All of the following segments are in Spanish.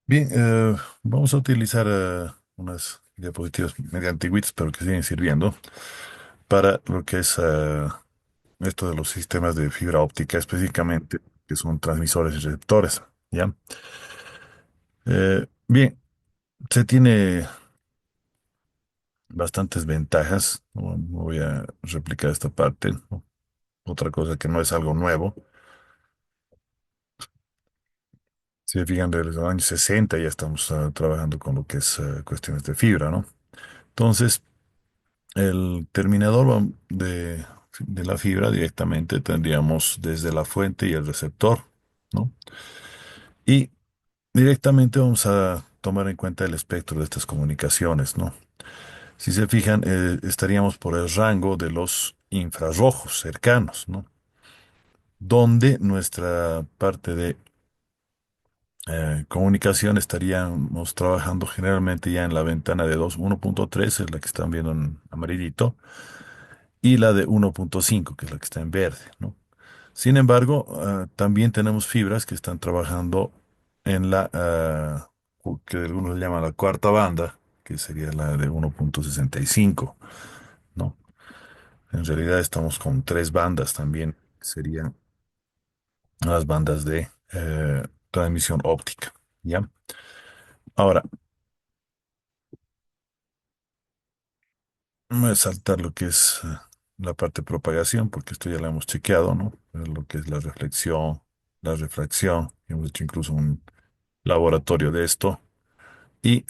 Bien, vamos a utilizar unas diapositivas medio antiguitas, pero que siguen sirviendo para lo que es esto de los sistemas de fibra óptica específicamente, que son transmisores y receptores, ¿ya? Bien, se tiene bastantes ventajas. No voy a replicar esta parte, ¿no? Otra cosa que no es algo nuevo. Si se fijan, desde los años 60 ya estamos trabajando con lo que es cuestiones de fibra, ¿no? Entonces, el terminador de la fibra directamente tendríamos desde la fuente y el receptor, ¿no? Y directamente vamos a tomar en cuenta el espectro de estas comunicaciones, ¿no? Si se fijan, estaríamos por el rango de los infrarrojos cercanos, ¿no? Donde nuestra parte de comunicación estaríamos trabajando generalmente ya en la ventana de 1.3, es la que están viendo en amarillito, y la de 1.5, que es la que está en verde, ¿no? Sin embargo, también tenemos fibras que están trabajando en que algunos le llaman la cuarta banda, que sería la de 1.65, ¿no? En realidad estamos con tres bandas también, que serían las bandas de transmisión óptica, ¿ya? Ahora, voy a saltar lo que es la parte de propagación, porque esto ya lo hemos chequeado, ¿no? Lo que es la reflexión, la refracción, hemos hecho incluso un laboratorio de esto. Y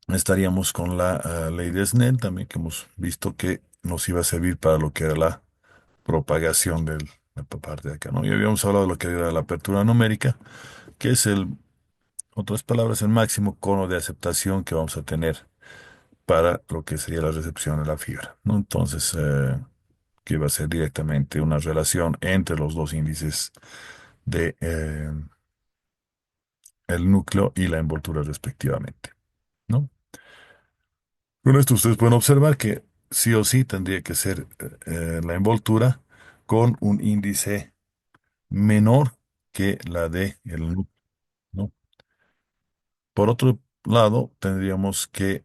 estaríamos con la ley de Snell también, que hemos visto que nos iba a servir para lo que era la propagación de la parte de acá, ¿no? Y habíamos hablado de lo que era la apertura numérica, que es otras palabras, el máximo cono de aceptación que vamos a tener para lo que sería la recepción de la fibra, ¿no? Entonces, que va a ser directamente una relación entre los dos índices de el núcleo y la envoltura respectivamente, ¿no? Con esto ustedes pueden observar que sí o sí tendría que ser la envoltura con un índice menor que la de el núcleo, ¿no? Por otro lado, tendríamos que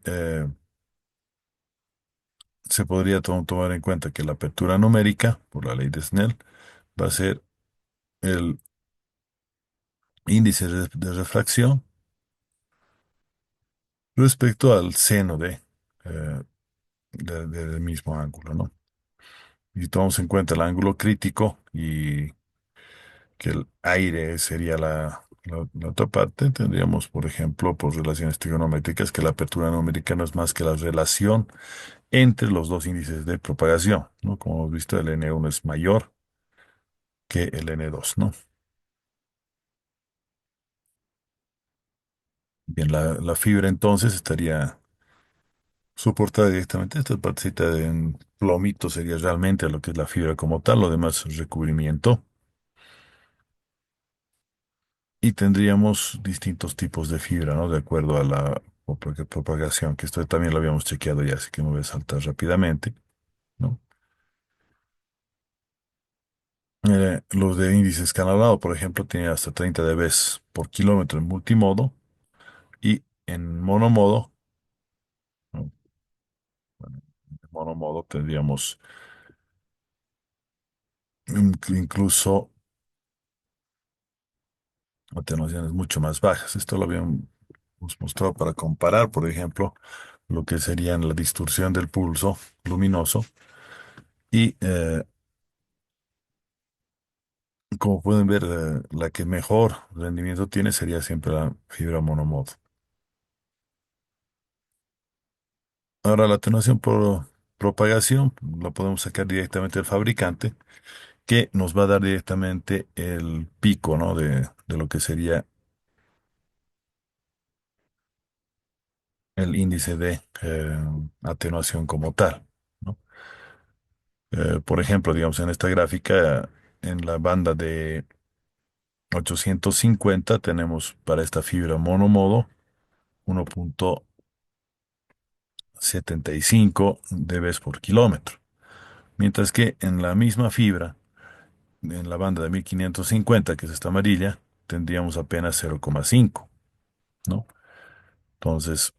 se podría tomar en cuenta que la apertura numérica, por la ley de Snell, va a ser el índice de refracción respecto al seno eh, del mismo ángulo, ¿no? Y tomamos en cuenta el ángulo crítico y que el aire sería la otra parte, tendríamos, por ejemplo, por relaciones trigonométricas, que la apertura numérica no es más que la relación entre los dos índices de propagación, ¿no? Como hemos visto, el N1 es mayor que el N2, ¿no? Bien, la fibra entonces estaría soportada directamente. Esta partecita de en plomito sería realmente lo que es la fibra como tal, lo demás es recubrimiento. Y tendríamos distintos tipos de fibra, ¿no? De acuerdo a la propagación, que esto también lo habíamos chequeado ya, así que me voy a saltar rápidamente, ¿no? Los de índice escalonado, por ejemplo, tienen hasta 30 dB por kilómetro en multimodo y en monomodo, ¿no? Bueno, en monomodo tendríamos incluso atenuaciones mucho más bajas. Esto lo habíamos mostrado para comparar, por ejemplo, lo que serían la distorsión del pulso luminoso y como pueden ver, la que mejor rendimiento tiene sería siempre la fibra monomodo. Ahora, la atenuación por propagación la podemos sacar directamente del fabricante, que nos va a dar directamente el pico, ¿no? De lo que sería el índice de atenuación como tal, ¿no? Por ejemplo, digamos, en esta gráfica, en la banda de 850 tenemos para esta fibra monomodo 1.75 dB por kilómetro. Mientras que en la misma fibra, en la banda de 1550, que es esta amarilla, tendríamos apenas 0,5. ¿no? Entonces,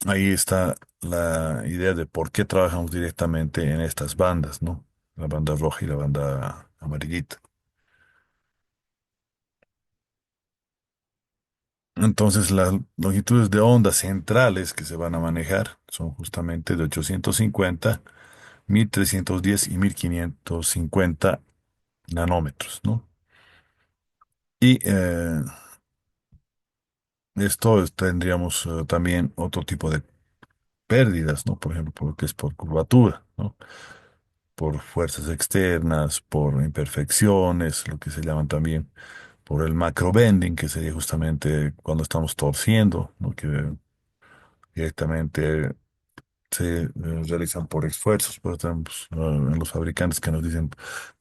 ahí está la idea de por qué trabajamos directamente en estas bandas, ¿no? La banda roja y la banda amarillita. Entonces, las longitudes de onda centrales que se van a manejar son justamente de 850, 1310 y 1550 nanómetros, ¿no? Y tendríamos también otro tipo de pérdidas, ¿no? Por ejemplo, por lo que es por curvatura, ¿no? Por fuerzas externas, por imperfecciones, lo que se llaman también por el macrobending, que sería justamente cuando estamos torciendo, ¿no? Que directamente se realizan por esfuerzos, pero tenemos en los fabricantes que nos dicen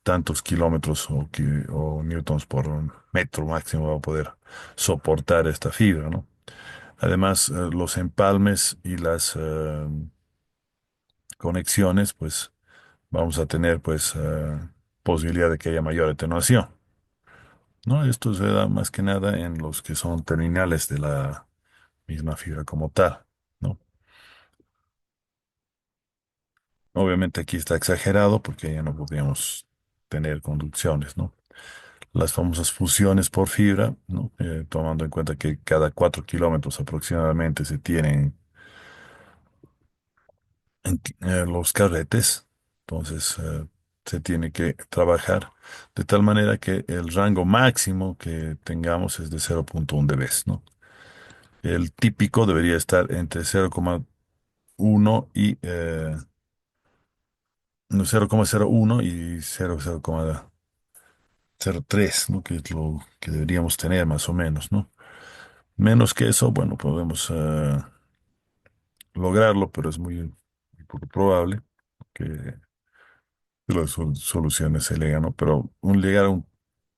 tantos kilómetros o newtons por metro máximo va a poder soportar esta fibra, ¿no? Además, los empalmes y las conexiones, pues vamos a tener pues posibilidad de que haya mayor atenuación, ¿no? Esto se da más que nada en los que son terminales de la misma fibra como tal, ¿no? Obviamente aquí está exagerado porque ya no podríamos tener conducciones, ¿no? Las famosas fusiones por fibra, ¿no? Tomando en cuenta que cada 4 kilómetros aproximadamente se tienen los carretes, entonces se tiene que trabajar de tal manera que el rango máximo que tengamos es de 0,1 dB, ¿no? El típico debería estar entre 0,1 y no, 0,01 y 0,03, ¿no? Que es lo que deberíamos tener más o menos, ¿no? Menos que eso, bueno, podemos lograrlo, pero es muy poco probable que las soluciones se legan, ¿no? Pero llegar a un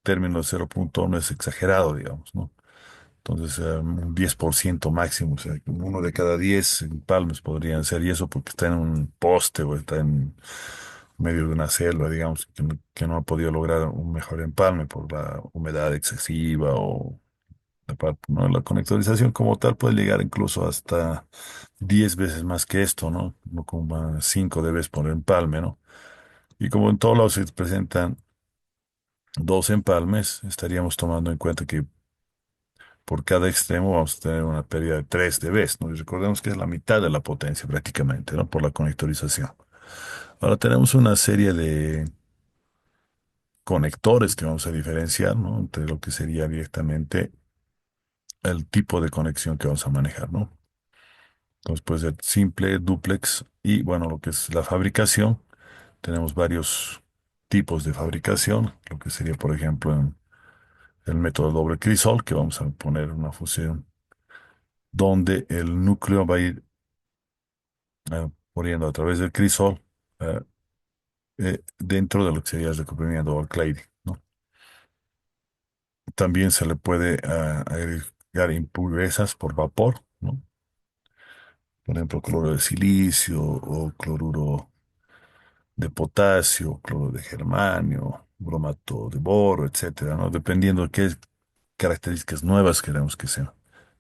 término de 0,1 es exagerado, digamos, ¿no? Entonces, un 10% máximo, o sea, uno de cada 10 empalmes podrían ser, y eso porque está en un poste o está en medio de una selva, digamos, que no ha podido lograr un mejor empalme por la humedad excesiva o la parte, ¿no? La conectorización como tal puede llegar incluso hasta 10 veces más que esto, ¿no? No como 5 dB por empalme, ¿no? Y como en todos lados se presentan dos empalmes, estaríamos tomando en cuenta que por cada extremo vamos a tener una pérdida de 3 dB, ¿no? Y recordemos que es la mitad de la potencia prácticamente, ¿no? Por la conectorización. Ahora tenemos una serie de conectores que vamos a diferenciar, ¿no? Entre lo que sería directamente el tipo de conexión que vamos a manejar, ¿no? Entonces puede ser simple, dúplex y bueno, lo que es la fabricación. Tenemos varios tipos de fabricación, lo que sería, por ejemplo, el método doble crisol, que vamos a poner una fusión donde el núcleo va a ir poniendo a través del crisol eh, dentro de lo que sería el recubrimiento o cladding, ¿no? También se le puede agregar impurezas por vapor, ¿no? Por ejemplo, cloro de silicio o cloruro de potasio, cloro de germanio, bromato de boro, etcétera, ¿no? Dependiendo de qué características nuevas queremos que se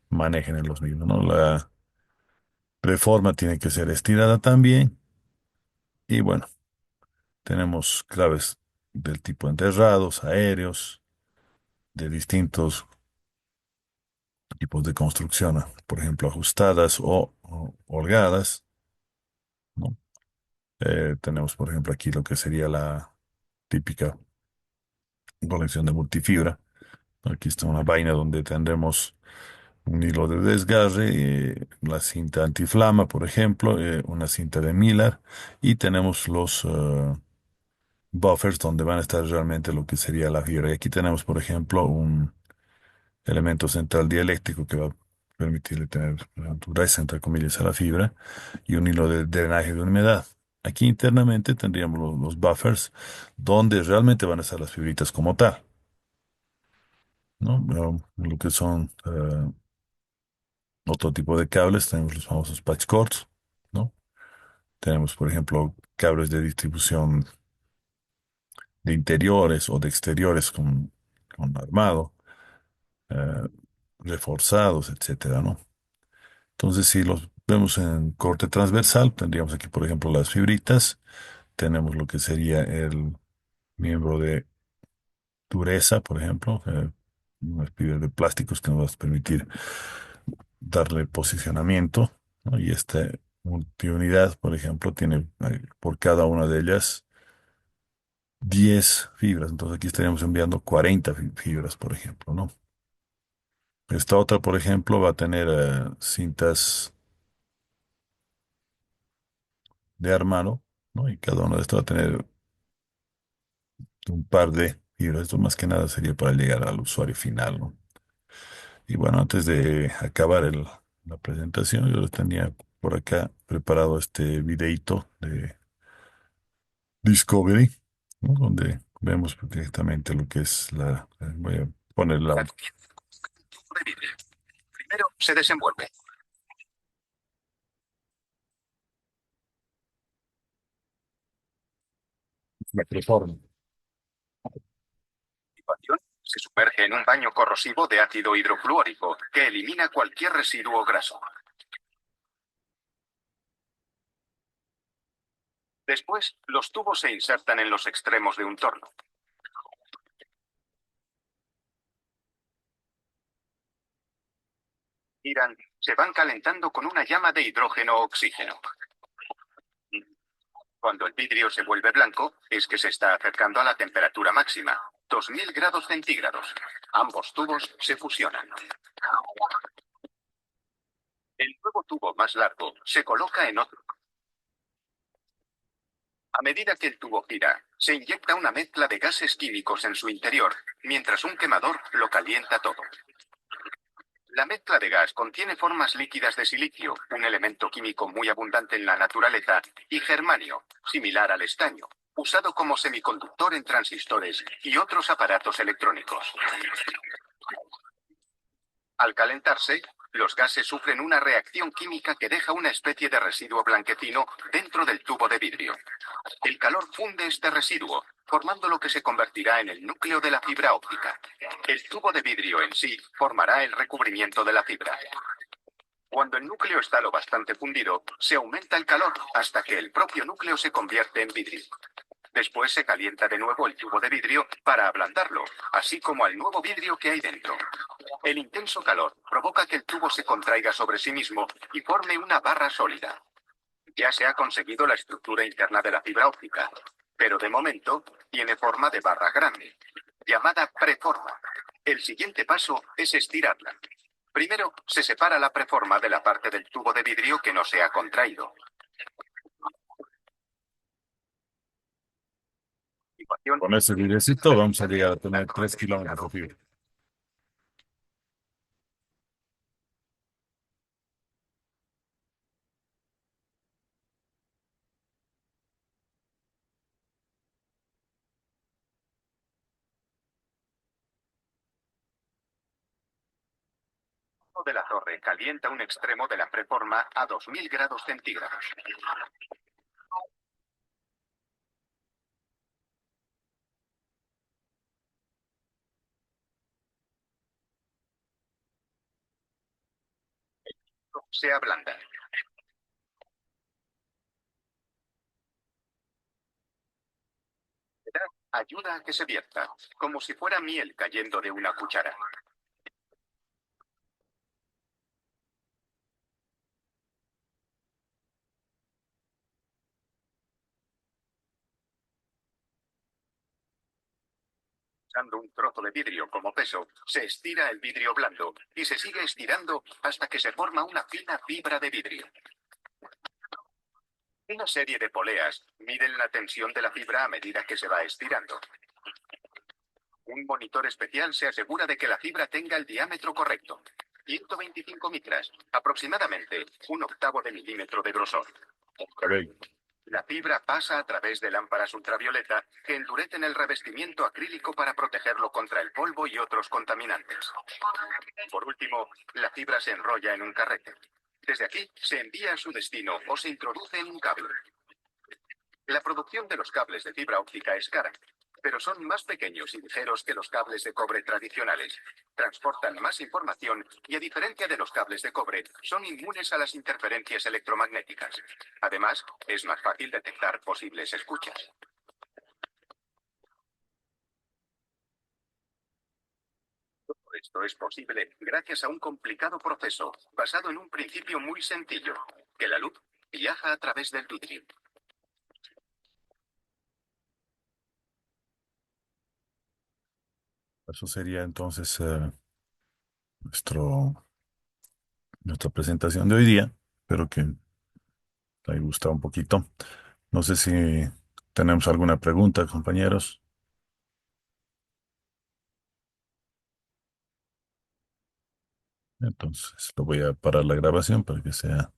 manejen en los mismos, ¿no? La preforma tiene que ser estirada también y bueno, tenemos claves del tipo enterrados, aéreos, de distintos tipos de construcción, ¿no? Por ejemplo, ajustadas o holgadas, ¿no? Tenemos, por ejemplo, aquí lo que sería la típica colección de multifibra. Aquí está una vaina donde tendremos un hilo de desgarre, la cinta antiflama, por ejemplo, una cinta de Mylar y tenemos los buffers donde van a estar realmente lo que sería la fibra. Y aquí tenemos, por ejemplo, un elemento central dieléctrico que va a permitirle tener dureza, entre comillas, a la fibra y un hilo de drenaje de humedad. Aquí internamente tendríamos los buffers donde realmente van a estar las fibritas como tal, ¿no? Pero lo que son otro tipo de cables, tenemos los famosos patch cords, ¿no? Tenemos, por ejemplo, cables de distribución de interiores o de exteriores con armado. reforzados, etcétera, ¿no? Entonces, si los vemos en corte transversal, tendríamos aquí, por ejemplo, las fibritas, tenemos lo que sería el miembro de dureza, por ejemplo, unas fibras de plásticos que nos va a permitir darle posicionamiento, ¿no? Y esta multiunidad, por ejemplo, tiene por cada una de ellas 10 fibras. Entonces aquí estaríamos enviando 40 fibras, por ejemplo, ¿no? Esta otra, por ejemplo, va a tener cintas de hermano, ¿no? Y cada una de estas va a tener un par de fibras. Esto más que nada sería para llegar al usuario final, ¿no? Y bueno, antes de acabar la presentación, yo les tenía por acá preparado este videito de Discovery, ¿no? Donde vemos directamente lo que es voy a poner Primero se desenvuelve. la preforma. Continuación, se sumerge en un baño corrosivo de ácido hidrofluórico que elimina cualquier residuo graso. Después, los tubos se insertan en los extremos de un torno. Giran, se van calentando con una llama de hidrógeno-oxígeno. Cuando el vidrio se vuelve blanco, es que se está acercando a la temperatura máxima, 2000 grados centígrados. Ambos tubos se fusionan. El nuevo tubo más largo se coloca en otro. A medida que el tubo gira, se inyecta una mezcla de gases químicos en su interior, mientras un quemador lo calienta todo. La mezcla de gas contiene formas líquidas de silicio, un elemento químico muy abundante en la naturaleza, y germanio, similar al estaño, usado como semiconductor en transistores y otros aparatos electrónicos. Al calentarse, los gases sufren una reacción química que deja una especie de residuo blanquecino dentro del tubo de vidrio. El calor funde este residuo, formando lo que se convertirá en el núcleo de la fibra óptica. El tubo de vidrio en sí formará el recubrimiento de la fibra. Cuando el núcleo está lo bastante fundido, se aumenta el calor hasta que el propio núcleo se convierte en vidrio. Después se calienta de nuevo el tubo de vidrio para ablandarlo, así como al nuevo vidrio que hay dentro. El intenso calor provoca que el tubo se contraiga sobre sí mismo y forme una barra sólida. Ya se ha conseguido la estructura interna de la fibra óptica, pero de momento tiene forma de barra grande, llamada preforma. El siguiente paso es estirarla. Primero se separa la preforma de la parte del tubo de vidrio que no se ha contraído. Con ese vidriecito vamos a llegar a tener 3 kilómetros de fibra. De la torre calienta un extremo de la preforma a 2000 grados centígrados. Se ablanda. Ayuda a que se vierta, como si fuera miel cayendo de una cuchara. Usando un trozo de vidrio como peso, se estira el vidrio blando y se sigue estirando hasta que se forma una fina fibra de vidrio. Una serie de poleas miden la tensión de la fibra a medida que se va estirando. Un monitor especial se asegura de que la fibra tenga el diámetro correcto. 125 micras, aproximadamente un octavo de milímetro de grosor. La fibra pasa a través de lámparas ultravioleta que endurecen el revestimiento acrílico para protegerlo contra el polvo y otros contaminantes. Por último, la fibra se enrolla en un carrete. Desde aquí se envía a su destino o se introduce en un cable. La producción de los cables de fibra óptica es cara. pero son más pequeños y ligeros que los cables de cobre tradicionales. Transportan más información y, a diferencia de los cables de cobre, son inmunes a las interferencias electromagnéticas. Además, es más fácil detectar posibles escuchas. Esto es posible gracias a un complicado proceso basado en un principio muy sencillo, que la luz viaja a través del vidrio. Eso sería entonces nuestro, nuestra presentación de hoy día. Espero que te haya gustado un poquito. No sé si tenemos alguna pregunta, compañeros. Entonces, lo voy a parar la grabación para que sea